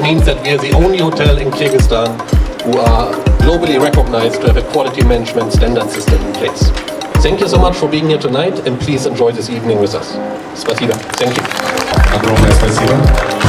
means that we are the only hotel in Kyrgyzstan who are globally recognized to have a quality management standard system in place. Thank you so much for being here tonight, and please enjoy this evening with us. Спасибо. Thank you. Огромное спасибо.